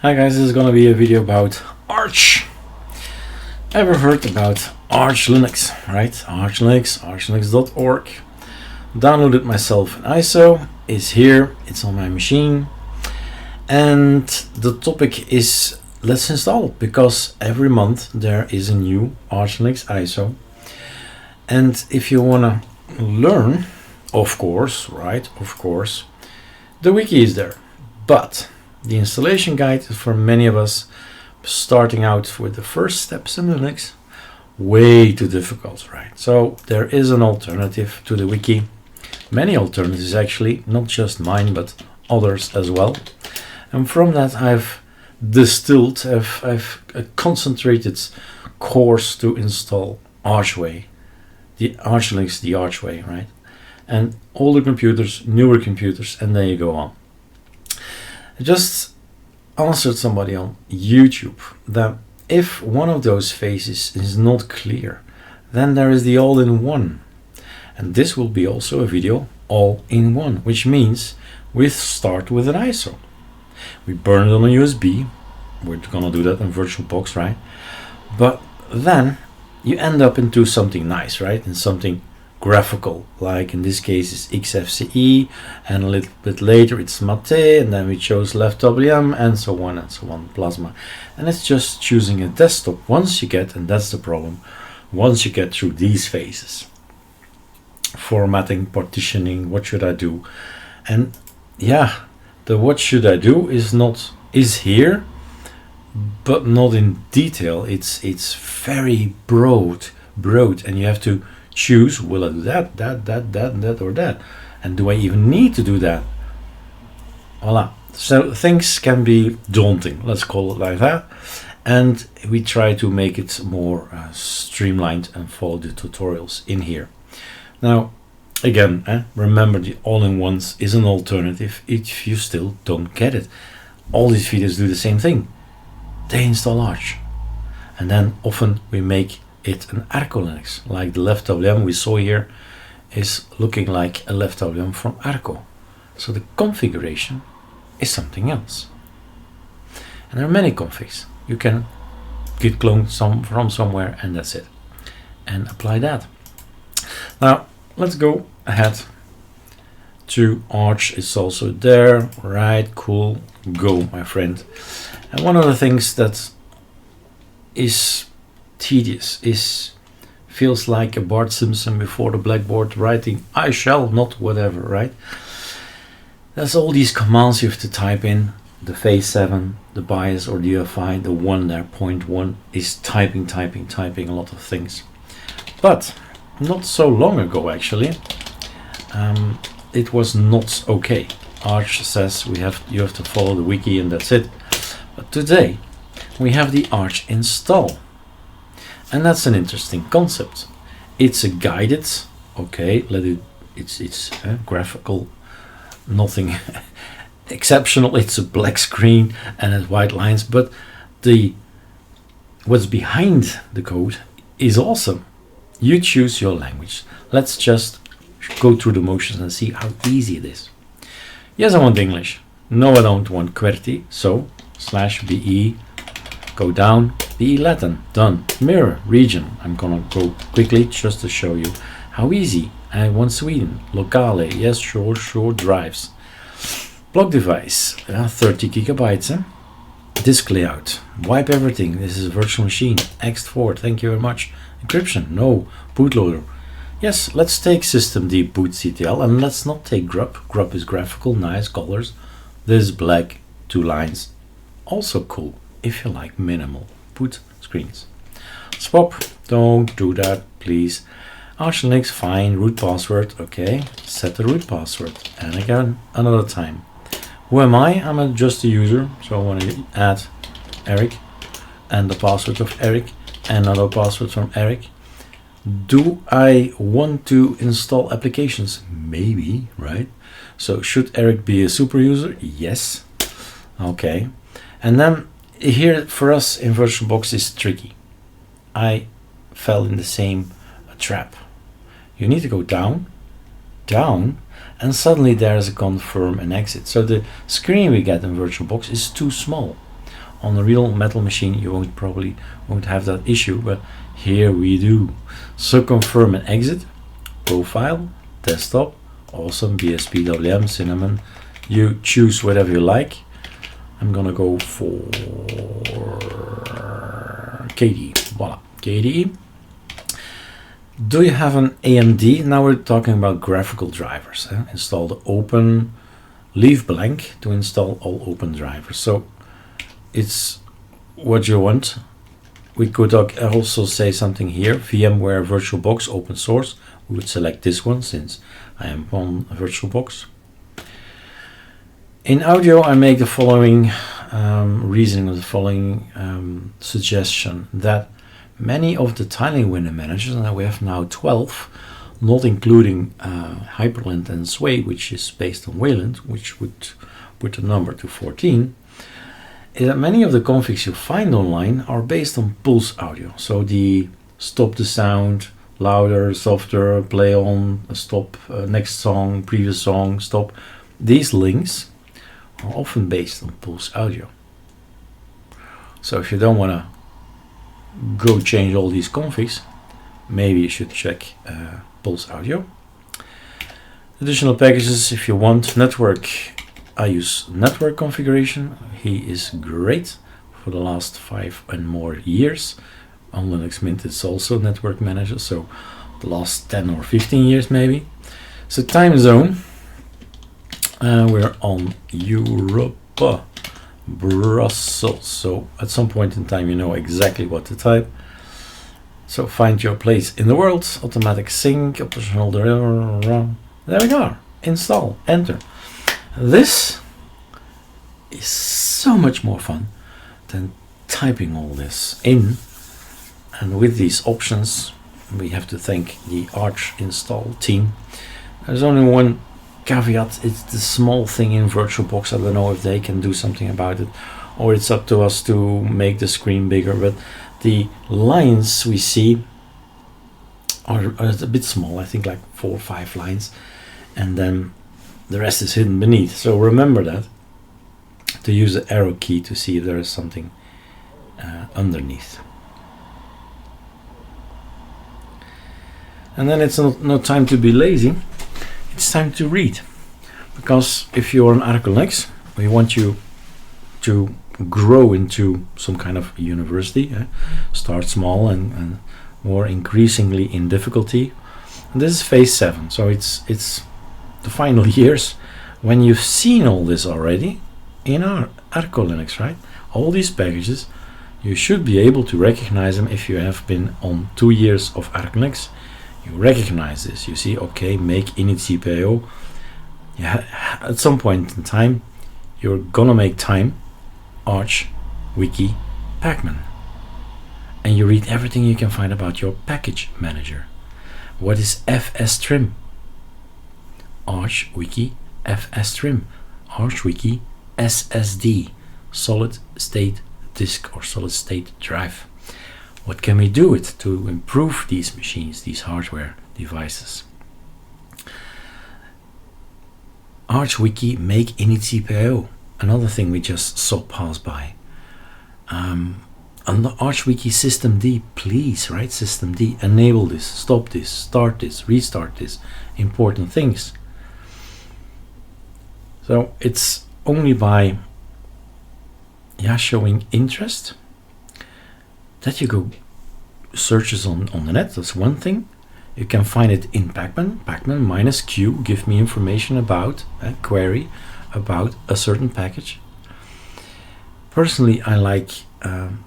Hi guys, this is gonna be a video about Arch. Ever heard about ArcoLinux, right? ArcoLinux, archinstall.org. Downloaded myself an ISO, it's here, it's on my machine. And the topic is let's install, because every month there is a new ArcoLinux ISO. And if you wanna learn, of course, right, of course, the wiki is there. But the installation guide is for many of us starting out with the first steps in Linux way too difficult, right? So there is an alternative to the wiki, many alternatives actually, not just mine but others as well. And from that I've distilled, I've a concentrated course to install Archway, the ArcoLinux, the Archway, right? And older computers, newer computers, and then you go on. I just answered somebody on YouTube that if one of those phases is not clear, then there is the all-in-one. And this will be also a video all-in-one, which means we start with an ISO. We burn it on a USB. We're gonna do that in VirtualBox, right? But then you end up into something nice, right? In something graphical, like in this case is XFCE, and a little bit later it's Mate, and then we chose left WM, and so on, Plasma. And it's just choosing a desktop once you get, and that's the problem, once you get through these phases. Formatting, partitioning, what should I do? And yeah, the what should I do is here, but not in detail. It's very broad, and you have to choose, will I do that, or that? And do I even need to do that? Voila. So things can be daunting, let's call it like that. And we try to make it more streamlined and follow the tutorials in here. Now, again, remember the all-in-ones is an alternative if you still don't get it. All these videos do the same thing. They install Arch. And then often we make it an ArcoLinux, like the left WM we saw here is looking like a left WM from Arco. So the configuration is something else. And there are many configs. You can git clone from somewhere, and that's it. And apply that. Now let's go ahead to Arch. It's also there, right? Cool. Go, my friend. And one of the things that is tedious feels like a Bart Simpson before the blackboard writing I shall not whatever, right? That's all these commands you have to type in. The phase 7, the BIOS or the UEFI, the one there, point 1 is typing a lot of things. But not so long ago actually, it was not okay. Arch says you have to follow the wiki and that's it. But today we have the Arch install. And that's an interesting concept. It's a guided, okay, it's graphical, nothing exceptional. It's a black screen and it's white lines, but what's behind the code is awesome. You choose your language. Let's just go through the motions and see how easy it is. Yes, I want English. No, I don't want QWERTY. So /BE, go down, BE Latin, done. Mirror, region, I'm gonna go quickly just to show you how easy. I want Sweden, locale, yes, sure, drives. Block device, 30 gigabytes. Disk layout, wipe everything, this is a virtual machine. Ext4, thank you very much. Encryption, no. Bootloader, yes, let's take systemd bootctl, and let's not take grub. Grub is graphical, nice colors. This is black, 2 lines, also cool if you like minimal boot screens. Swap, don't do that, please. ArcoLinux, fine. Root password, okay. Set the root password, and again another time. Who am I? I'm just a user, so I want to add Eric and the password of Eric and another password from Eric. Do I want to install applications? Maybe, right? So should Eric be a super user? Yes. Okay. And then here for us in VirtualBox is tricky. I fell in the same trap. You need to go down, and suddenly there is a confirm and exit. So the screen we get in VirtualBox is too small. On a real metal machine, you probably won't have that issue, but here we do. So confirm and exit, profile, desktop, awesome, BSP, WM, Cinnamon. You choose whatever you like. I'm gonna go for KDE. Voila, KDE. Do you have an AMD? Now we're talking about graphical drivers. Install the open, leave blank to install all open drivers. So it's what you want. We could also say something here, VMware VirtualBox open source. We would select this one since I am on VirtualBox. In audio, I make the following reasoning, or the following suggestion, that many of the tiling window managers, and we have now 12, not including Hyperland and Sway, which is based on Wayland, which would put the number to 14, is that many of the configs you find online are based on pulse audio. So the stop the sound, louder, softer, play on, stop, next song, previous song, stop. These links are often based on pulse audio. So if you don't want to go change all these configs, maybe you should check pulse audio. Additional packages if you want. Network, I use network configuration. He is great for the last 5 and more years. On Linux Mint it's also network manager, so the last 10 or 15 years maybe. So time zone, we're on Europe, Brussels. So at some point in time you know exactly what to type. So find your place in the world, automatic sync, optional, there we go, install, enter. This is so much more fun than typing all this in. And with these options, we have to thank the archinstall team. There's only one caveat, it's the small thing in VirtualBox. I don't know if they can do something about it, or it's up to us to make the screen bigger, but the lines we see are a bit small, I think like 4 or 5 lines, and then the rest is hidden beneath. So remember that, to use the arrow key to see if there is something underneath. And then it's no time to be lazy, it's time to read. Because if you're on ArcoLinux, we want you to grow into some kind of university. Start small and more increasingly in difficulty. And this is phase 7, so it's the final years when you've seen all this already in our ArcoLinux, right? All these packages, you should be able to recognize them if you have been on 2 years of ArcoLinux. You recognize this, you see, okay, make init CPIO. Yeah, at some point in time, you're gonna make time, arch, wiki, pacman. And you read everything you can find about your package manager. What is fstrim? Arch, wiki, fstrim. Arch, wiki, SSD, solid state disk or solid state drive. What can we do it to improve these machines, these hardware devices? Arch wiki make init CPIO. Another thing we just saw pass by. On the Arch wiki systemd, please, right? Systemd, enable this, stop this, start this, restart this. Important things. So it's only by showing interest that you go searches on the net. That's one thing. You can find it in pacman, pacman -q, give me information about a query about a certain package. Personally, I like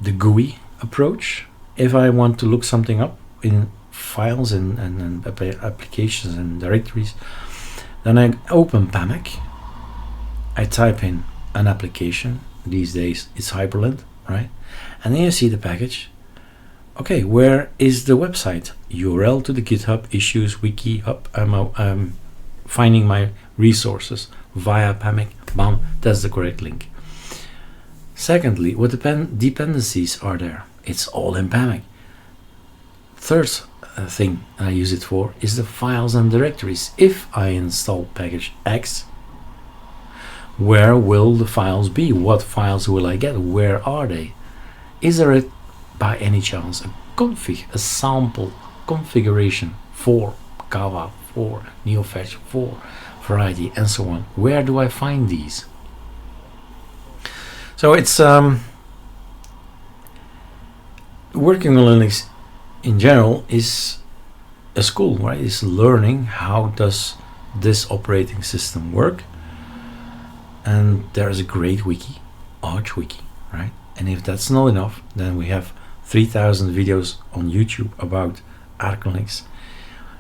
the GUI approach. If I want to look something up in files and applications and directories, then I open PAMAC, I type in an application. These days it's Hyperland, right? And then you see the package. Okay, where is the website? URL to the GitHub, issues, wiki, hub, finding my resources via PAMAC, bam, that's the correct link. Secondly, what dependencies are there? It's all in PAMAC. Third thing I use it for is the files and directories. If I install package X, where will the files be? What files will I get? Where are they? Is there by any chance a sample configuration for Java, for NeoFetch, for Variety, and so on? Where do I find these? So it's working on Linux in general is a school, right? It's learning how does this operating system work. And there's a great wiki, Arch Wiki, right? And if that's not enough, then we have 3,000 videos on YouTube about ArcoLinux,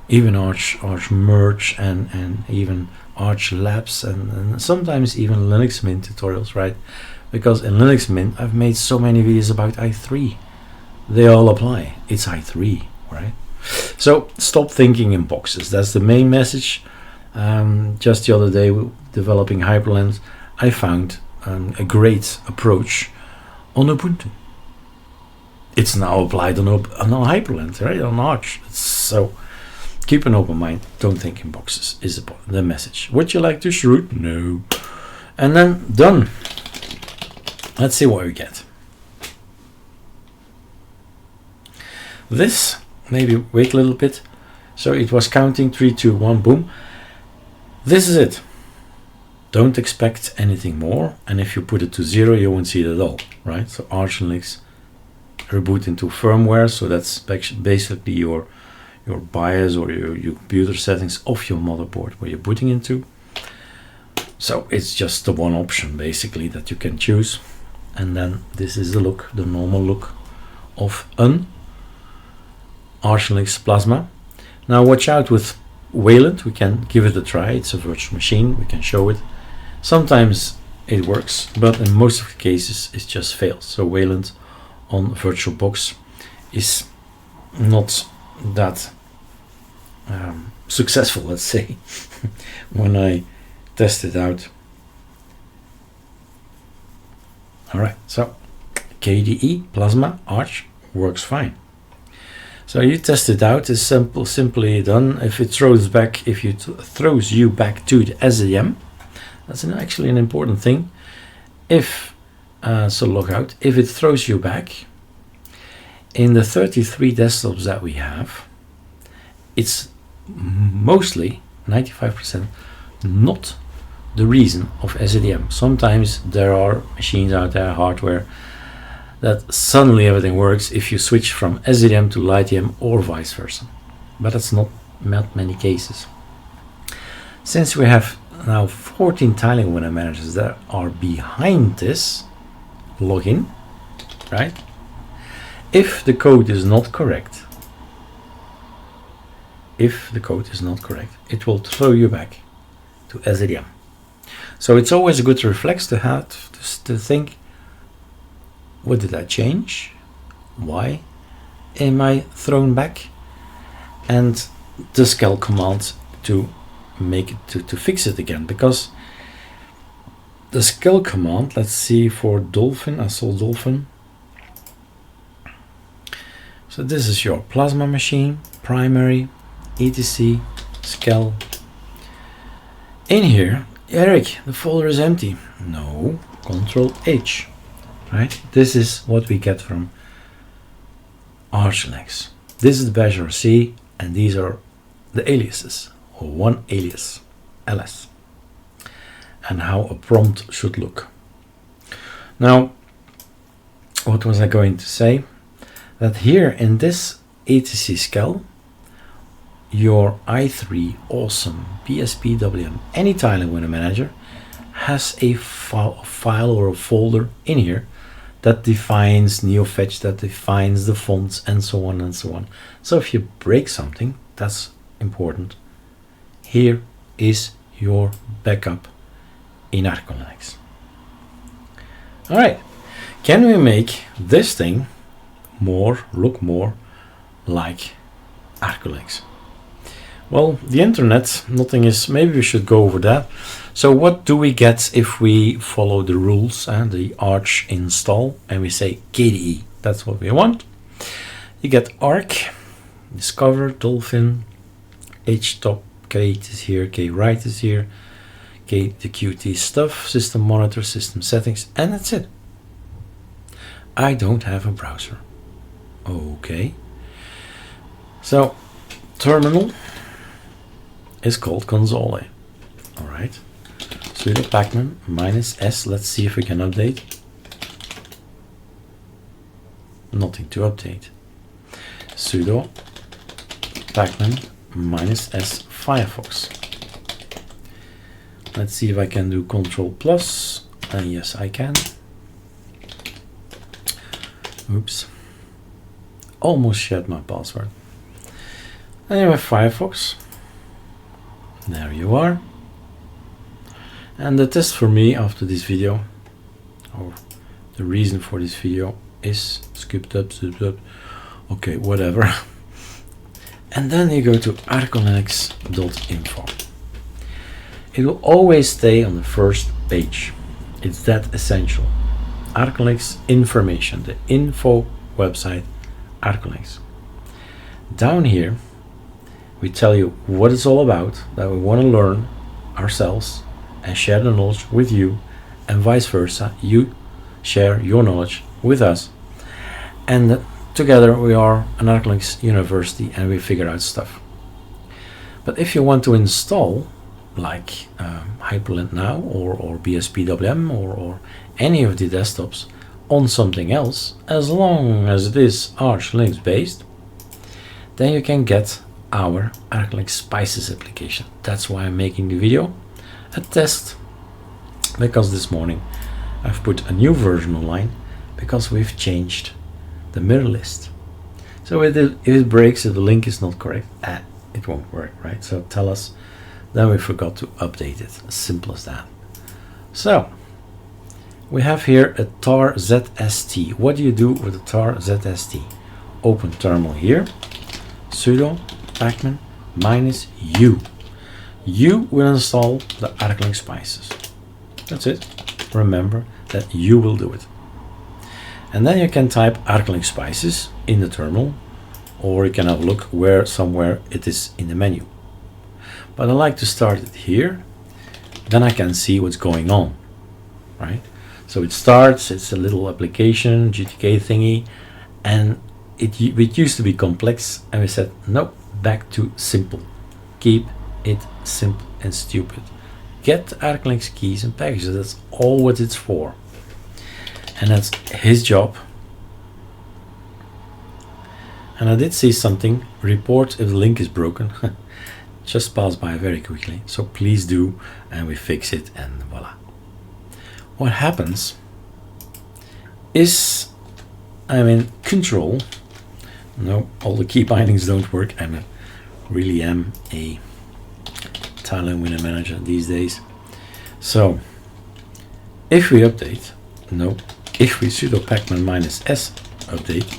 even Arch Merge, and even Arch Labs, and sometimes even Linux Mint tutorials, right? Because in Linux Mint, I've made so many videos about i3. They all apply. It's i3, right? So stop thinking in boxes. That's the main message. Just the other day, developing Hyperland, I found a great approach on Ubuntu. It's now applied on Hyperland, right? On Arch. So keep an open mind. Don't think in boxes is the message. Would you like to shroot? No. And then done. Let's see what we get. This, maybe wait a little bit. So it was counting 3, 2, 1, boom. This is it. Don't expect anything more, and if you put it to 0, you won't see it at all, right? So ArcoLinux reboot into firmware, so that's basically your BIOS or your computer settings of your motherboard where you're booting into. So it's just the one option basically that you can choose, and then this is the look, the normal look of an ArcoLinux Plasma. Now watch out with Wayland. We can give it a try. It's a virtual machine. We can show it. Sometimes it works, but in most of the cases it just fails. So Wayland on VirtualBox is not that successful, let's say, when I test it out. All right, so KDE Plasma Arch works fine. So you test it out. It's simply done. If it throws back, if it throws you back to the SDM, that's actually an important thing. If so, log out. If it throws you back in the 33 desktops that we have, it's mostly 95% not the reason of SDM. Sometimes there are machines out there, hardware, that suddenly everything works if you switch from SDM to LightDM or vice versa, but that's not many cases. Since we have now 14 tiling window managers that are behind this login, right? If the code is not correct, it will throw you back to SDM. So it's always a good reflex to have to think, what did I change? Why am I thrown back? And the scal command to make it to fix it again, because the scal command, let's see, for Dolphin, I saw Dolphin. So this is your Plasma machine, primary, etc, scal. In here, Eric, the folder is empty. No, Control H. Right? This is what we get from ArcoLinux. This is the bash RC, and these are the aliases, or one alias, ls, and how a prompt should look. Now, what was I going to say? That here in this etc scal, your i3 awesome PSPWM, any tiling window manager, has a file or a folder in here that defines NeoFetch, that defines the fonts, and so on and so on. So if you break something, that's important. Here is your backup in ArcoLinux. All right, can we make this thing look more like ArcoLinux? Well, the internet, nothing is, maybe we should go over that. So what do we get if we follow the rules and the arch install and we say KDE? That's what we want. You get arc, discover, dolphin, htop, K is here, Kwrite is here, the Qt stuff, system monitor, system settings, and that's it. I don't have a browser. Okay. So terminal is called console. All right. Sudo pacman -s. Let's see if we can update. Nothing to update. Sudo pacman -s Firefox. Let's see if I can do Control+. Yes, I can. Oops. Almost shared my password. Anyway, Firefox. There you are. And the test for me after this video, or the reason for this video, is skipped up. Okay, whatever. And then you go to arcolinux.info. It will always stay on the first page. It's that essential. ArcoLinux information, the info website, ArcoLinux. Down here, we tell you what it's all about, that we want to learn ourselves and share the knowledge with you, and vice versa. You share your knowledge with us, and together we are an ArcoLinux university, and we figure out stuff. But if you want to install like Hyperlink Now or BSPWM or any of the desktops on something else, as long as it is Arch Linux based, then you can get our ArcoLinux Spices application. That's why I'm making the video, a test, because this morning I've put a new version online because we've changed the mirror list. So if it breaks, if the link is not correct, it won't work, right? So tell us, then we forgot to update it. As simple as that. So we have here a tar ZST. What do you do with a tar ZST? Open terminal here, sudo pacman -u. You will install the ArcoLinux Spices. That's it. Remember that you will do it. And then you can type ArcoLinux Spices in the terminal, or you can have a look where somewhere it is in the menu. But I like to start it here, then I can see what's going on, right? So it starts, it's a little application, GTK thingy, and it used to be complex, and we said, nope, back to simple. Keep it simple and stupid. Get ArcoLinux keys and packages, that's all what it's for. And that's his job. And I did see something, report if the link is broken. Just passed by very quickly, so please do, and we fix it, and voila. What happens is I'm in control. No, all the key bindings don't work. I really am a Thailand winner manager these days. So if we update, no, if we sudo pacman -s update,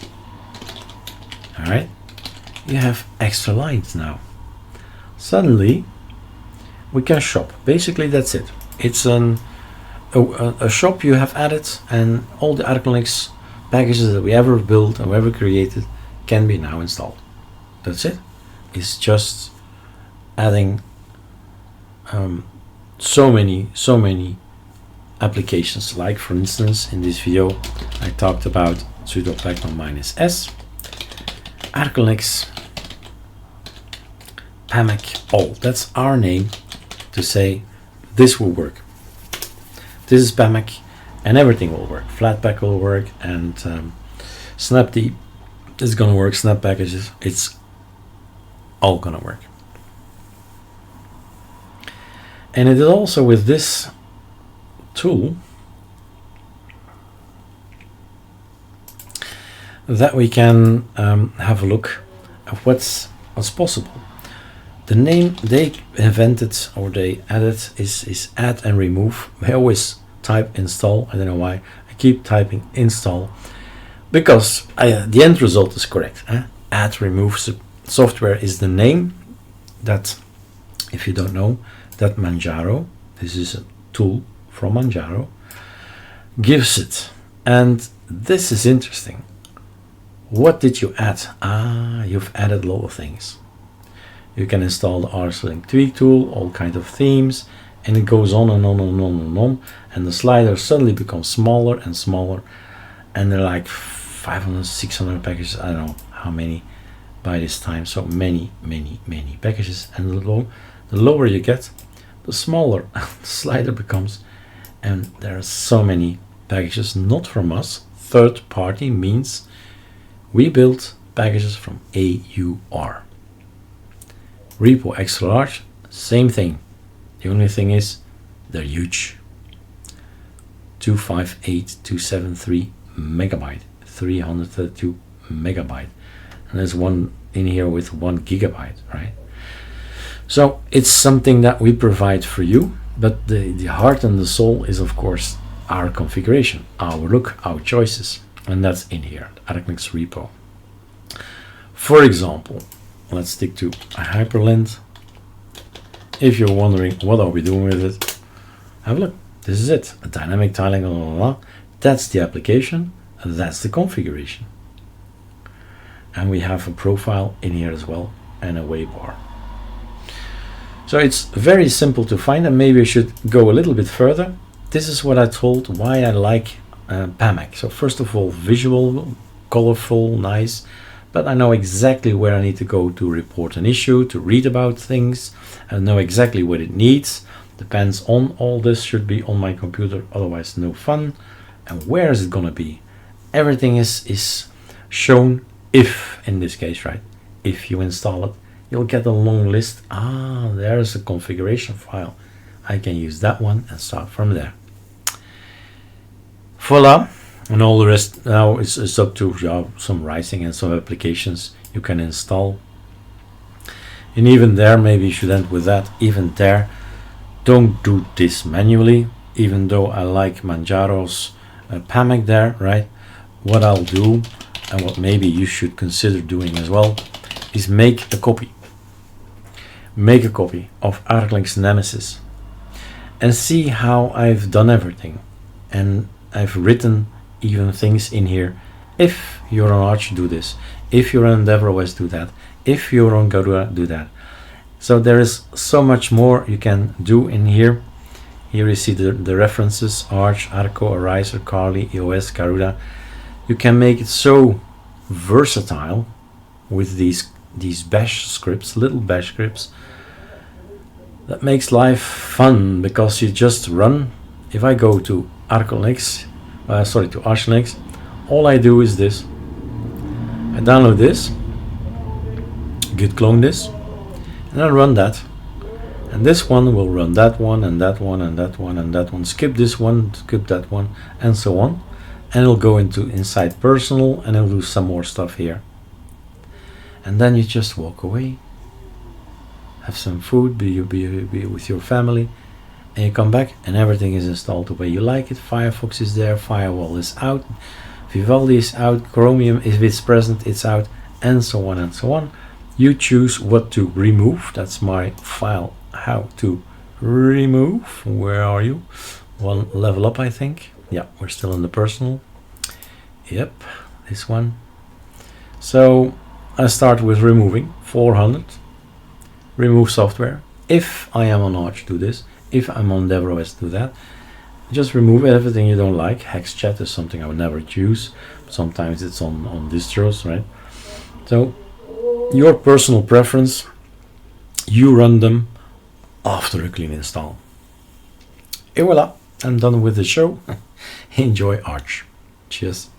all right, you have extra lines now. Suddenly we can shop. Basically that's it. It's a shop you have added, and all the ArcoLinux packages that we ever built and ever created can be now installed. That's it. It's just adding so many applications. Like for instance, in this video I talked about sudo pacman -s, ArcoLinux PAMAC all. That's our name to say this will work. This is PAMAC, and everything will work. Flatpak will work, and snapd is gonna work. Snap packages, it's all gonna work. And it is also with this tool that we can have a look at what's possible. The name they invented or they added is add and remove. I always type install. I don't know why I keep typing install, because the end result is correct. Add remove software is the name that, if you don't know, that Manjaro, this is a tool from Manjaro, gives it. And this is interesting. What did you add? You've added a lot of things. You can install the ArcoLinux tweak tool, all kinds of themes, and it goes on and on and on and on, and the slider suddenly becomes smaller and smaller, and they're like 500, 600 packages, I don't know how many by this time, so many packages, and the lower you get, the smaller the slider becomes, and there are so many packages, not from us. Third party means we build packages from AUR. Repo extra large, same thing. The only thing is they're huge. 258273 megabyte, 332 megabyte, and there's one in here with 1 gigabyte, right? So it's something that we provide for you, but the heart and the soul is of course our configuration, our look, our choices, and that's in here, the ArcoLinux repo. For example, let's stick to a hyperlint. If you're wondering what are we doing with it, have a look. This is it, a dynamic tiling, blah, blah, blah. That's the application, that's the configuration. And we have a profile in here as well, and a waybar. So it's very simple to find, and maybe I should go a little bit further. This is what I told why I like PAMAC. So first of all, visual, colorful, nice, but I know exactly where I need to go to report an issue, to read about things. I know exactly what it needs. Depends on, all this should be on my computer, otherwise no fun. And where is it gonna be? Everything is shown if, in this case, right? If you install it, you'll get a long list. Ah, there's a configuration file. I can use that one and start from there. Voila, and all the rest now is up to some writing and some applications you can install. And even there, maybe you should end with that. Even there, don't do this manually, even though I like Manjaro's PAMAC there, right? What I'll do, and what maybe you should consider doing as well, is make a copy. Make a copy of ArcoLinux Nemesis and see how I've done everything. And I've written even things in here. If you're on Arch, do this. If you're on EndeavourOS, do that. If you're on Garuda, do that. So there is so much more you can do in here. Here you see the references: Arch, Arco, Ariser, Kali, EOS, Garuda. You can make it so versatile with these bash scripts, little bash scripts. That makes life fun, because you just run. If I go to ArcoLinux, to ArcoLinux, all I do is this. I download this, git clone this, and I run that. And this one will run that one, and that one, and that one, and that one. Skip this one, skip that one, and so on. And it'll go inside personal, and it'll do some more stuff here. And then you just walk away, have some food, be with your family, and you come back and everything is installed the way you like it. Firefox is there, Firewall is out, Vivaldi is out, Chromium, if it's present, it's out, and so on and so on. You choose what to remove. That's my file, how to remove. Where are you? One level up, I think. Yeah, we're still in the personal. Yep, this one. So I start with removing 400. Remove software. If I am on Arch, do this. If I'm on EndeavourOS, do that. Just remove everything you don't like. HexChat is something I would never choose. Sometimes it's on distros, right? So your personal preference, you run them after a clean install. Et voila, I'm done with the show. Enjoy Arch. Cheers.